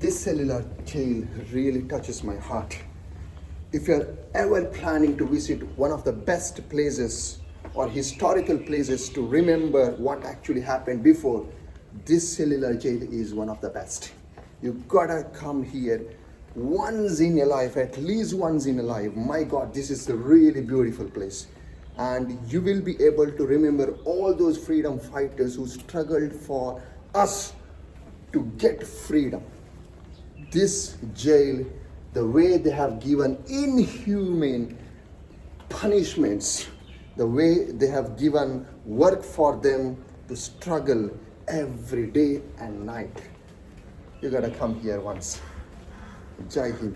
This cellular jail really touches my heart. If you're ever planning to visit one of the best places or historical places to remember what actually happened before, this cellular jail is one of the best. You gotta come here once in your life, at least once in a life. My God, this is a really beautiful place. And you will be able to remember all those freedom fighters who struggled for us to get freedom. This jail, the way they have given inhumane punishments, the way they have given work for them to struggle every day and night. You gotta come here once. Jai Hind.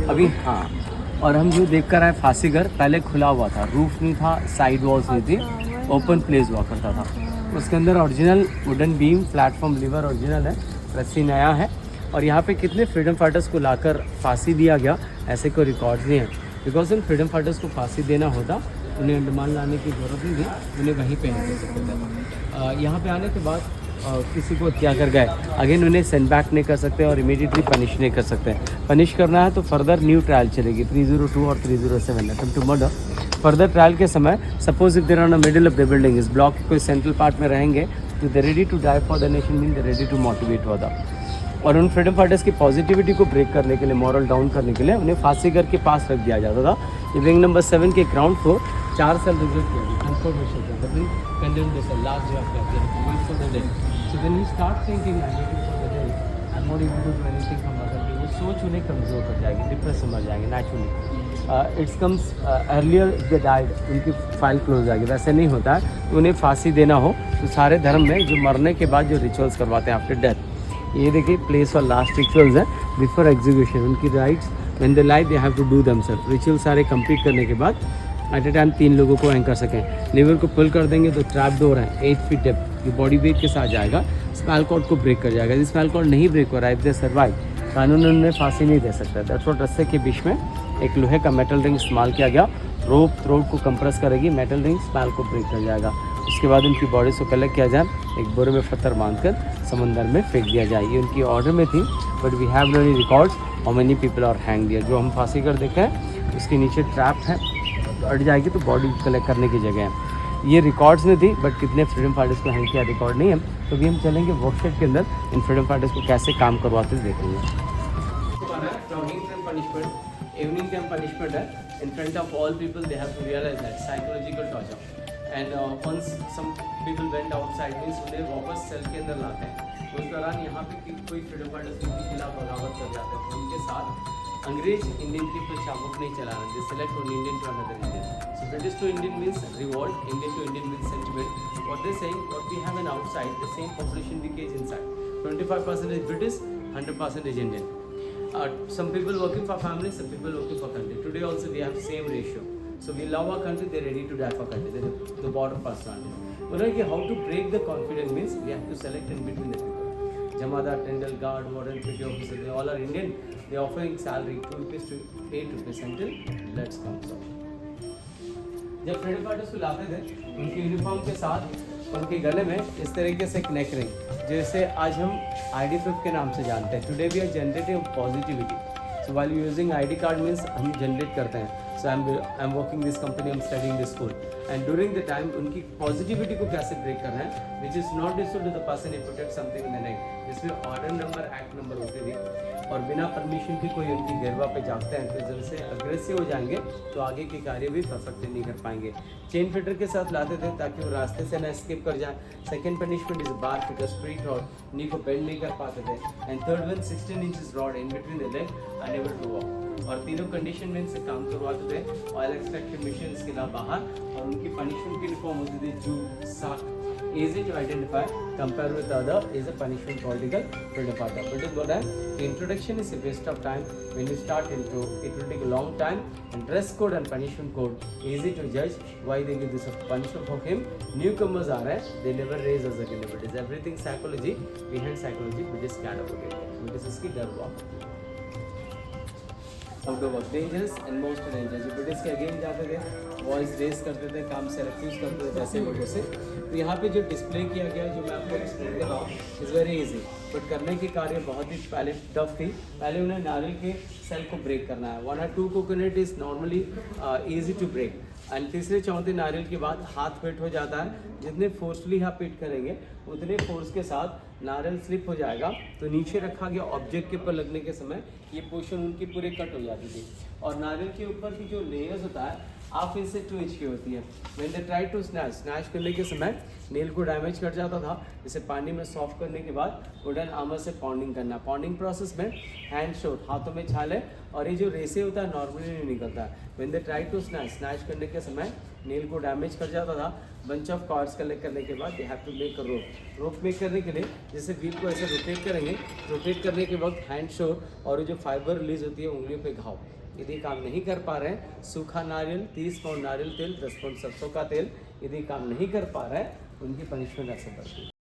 अभी हाँ, और हम जो देख कर आए फांसी घर पहले खुला हुआ था, रूफ नहीं था, साइड वॉल्स नहीं थी, ओपन प्लेस हुआ करता था। उसके अंदर original wooden beam, platform lever original है, रस्सी नया है। और यहाँ पे कितने फ्रीडम फाइटर्स को लाकर फांसी दिया गया, ऐसे कोई रिकॉर्ड नहीं है। बिकॉज उन फ्रीडम फाइटर्स को फांसी देना होता, उन्हें अंडमान लाने की ज़रूरत नहीं थी, उन्हें वहीं पे नहीं दे सकते थे। यहाँ पे आने के बाद किसी को हत्या कर गए, अगेन उन्हें सेंड बैक नहीं कर सकते और इमीडिएटली पनिश नहीं कर सकते। पनिश करना है तो फर्दर न्यू ट्रायल चलेगी, 302 और 307 attempt to murder. Further trial के समय suppose if there on the middle of the building, इस ब्लॉक के कोई सेंट्रल पार्ट में रहेंगे तो they ready to die for the nation, mean they ready to motivate for the. और उन फ्रीडम फाइटर्स की पॉजिटिविटी को ब्रेक करने के लिए, मॉरल डाउन करने के लिए उन्हें फांसी घर के पास रख दिया जाता था। ये विंग नंबर 7 के ग्राउंड फ्लोर 4 साल रिजर्व किया गया, transformation last day of So when you start thinking I'm waiting for the day, I'm not able to do anything from other day, वो सोच उन्हें कमज़ोर कर जाएगी, डिप्रेस समझ जाएंगे naturally. It's comes earlier if they died, उनकी file close जाएगी। वैसे नहीं होता है, उन्हें फांसी देना हो तो सारे धर्म में जो मरने के बाद जो रिचुअल्स करवाते हैं आफ्टर डेथ, ये देखिए प्लेस और लास्ट रिचुअल्स है बिफोर एग्जीक्यूशन। उनकी rights when they life they have to do themselves. Ritual सारे कंप्लीट करने के बाद एट ए टाइम 3 लोगों को एंकर कर सकें। लीवर को पुल कर देंगे तो ट्रैप डोर है 8 फीट डेप्थ, ये बॉडी वेट के साथ जाएगा, स्पाइनल कॉर्ड को ब्रेक कर जाएगा। यदि स्पाइनल कॉर्ड नहीं ब्रेक हो रहा है, इफ दे सर्वाइव, कानून उन्हें फांसी नहीं दे सकता। दैट्स व्हाट रस्से के बीच में एक लोहे का मेटल रिंग इस्तेमाल किया गया, रोप थ्रोट को कंप्रेस करेगी, मेटल रिंग स्पाइनल को ब्रेक कर जाएगा। उसके बाद उनकी बॉडी को कलेक्ट किया जाए, एक बोरे में पत्थर बांधकर समंदर में फेंक दिया जाए। ये उनकी ऑर्डर में थी, but we have no any records how many people are hang there. जो हम फांसी कर देखे हैं उसके नीचे ट्रैप है, अट जाएगी तो बॉडी कलेक्ट करने की जगह है। ये रिकॉर्ड्स में थी, बट कितने फ्रीडम फाइटर्स को हैंग किया रिकॉर्ड नहीं है। तो भी हम चलेंगे वर्कशॉप के अंदर, इन फ्रीडम फाइटर्स को कैसे काम करवाते देखेंगे। इवनिंग टाइम पनिशमेंट है, in front of all people they have to realize that psychological torture. And once some people went outside means उन्हें वापस सेल के अंदर लाते हैं। उस दौरान यहाँ पे कोई फ्रीडम फाइटर्स उनके खिलाफ बगावत कर जाते हैं, उनके साथ अंग्रेज इंडियन के ऊपर चाबुक नहीं चलाना, they select one Indian to another Indian. So British to Indian means revolt, Indian to Indian means sentiment. What they saying, what we have in outside, the same population we cage inside. 25% is British, 100% is Indian. Some people working for family, some people working for country. Today also we have same ratio. So we love our country, they're ready to die for country. They're the border personality. But how to break the confidence means we have to select in between the people. Jamadar, Tendal, guard, warden, petty officer, they all are Indian. They are offering salary 2 rupees to 8 rupees until let's come. So, जब freedom fighters को लाते थे उनकी uniform के साथ उनके गले में इस तरीके से एक नेक रिंग, जैसे आज हम ID5 के नाम से जानते हैं। Today we are generating positivity. So while using ID card means हम जनरेट करते हैं। So I am working this company, I am studying this school and during the time उनकी पॉजिटिविटी को कैसे ब्रेक करना है, which is not disturb to the person he putted something in the neck, जिसमें order number act number होती थी और बिना परमिशन की कोई उनकी गिरवा पे जागता है तो जब से अग्रेसिव हो जाएंगे तो आगे के कार्य भी परफेक्टली नहीं कर पाएंगे। चेन फिटर के साथ लाते थे ताकि वो रास्ते से ना स्किप कर जाए। Second punishment is bar fitter street rod, knee को बेंड नहीं कर पाते थे। And third one 16 inches rod in between the leg unable to walk. और तीनों कंडीशन में इनसे काम करवाते थे ऑयल एक्सट्रैक्शन मशीन के अलावा बाहर, और उनकी पनिशमेंट की यूनिफॉर्म होती थी जूट साक। Easy to identify, compare with other is a punishment political freedom fighter. But it's what the introduction is a waste of time. When you start intro, it will take a long time. And dress code and punishment code easy to judge. Why they give this a punishment for him? Newcomers are they never raise as a candidate. It is everything psychology behind psychology. We just scared about it. We just इसकी डर walk. Outdoor work dangerous and most dangerous. जो British के again जाते थे, voice race करते थे, काम से रिफ्यूज़ करते थे वैसे लोगों से। तो यहाँ पे जो डिस्प्ले किया गया जो मैं आपको एक्सप्लेन कर रहा हूँ इज़ वेरी इजी, बट करने की कार्य बहुत ही पहले टफ थी। पहले उन्हें नारियल के सेल को ब्रेक करना है। 1 or 2 coconut is normally easy to break. And तीसरे चौथे नारियल के बाद हाथ फिट हो जाता है। जितने फोर्सफुली आप हिट करेंगे उतने फोर्स के साथ नारियल स्लिप हो जाएगा। तो नीचे रखा गया ऑब्जेक्ट के ऊपर लगने के समय ये पोर्शन उनकी पूरी कट हो जाती थी। और नारियल के ऊपर की जो लेयर्स होता है हाफ इंच से 2 इंच की होती है। When they try to snatch करने के समय नेल को डैमेज कर जाता था। इसे पानी में सॉफ्ट करने के बाद वुडन आर्मर से पॉन्डिंग करना। पॉन्डिंग प्रोसेस में हैंड शोट, हाथों में छाले, और ये जो रेसे होता है नॉर्मली नहीं निकलता है। When they try to snatch करने के समय नेल को डैमेज कर जाता था। बंच ऑफ कॉर्ड्स कलेक्ट करने के बाद they have to make a rope. Rope make करने के लिए जैसे व्हील को ऐसे रोटेट करेंगे, रोटेट करने के वक्त हैंड शोट और जो फाइबर रिलीज होती है उंगलियों पे घाव, यदि काम नहीं कर पा रहे हैं, सूखा नारियल 30 पाउंड नारियल तेल, 10 पाउंड सरसों का तेल, यदि काम नहीं कर पा रहा है उनकी पनिशमेंट ऐसे बढ़ती है।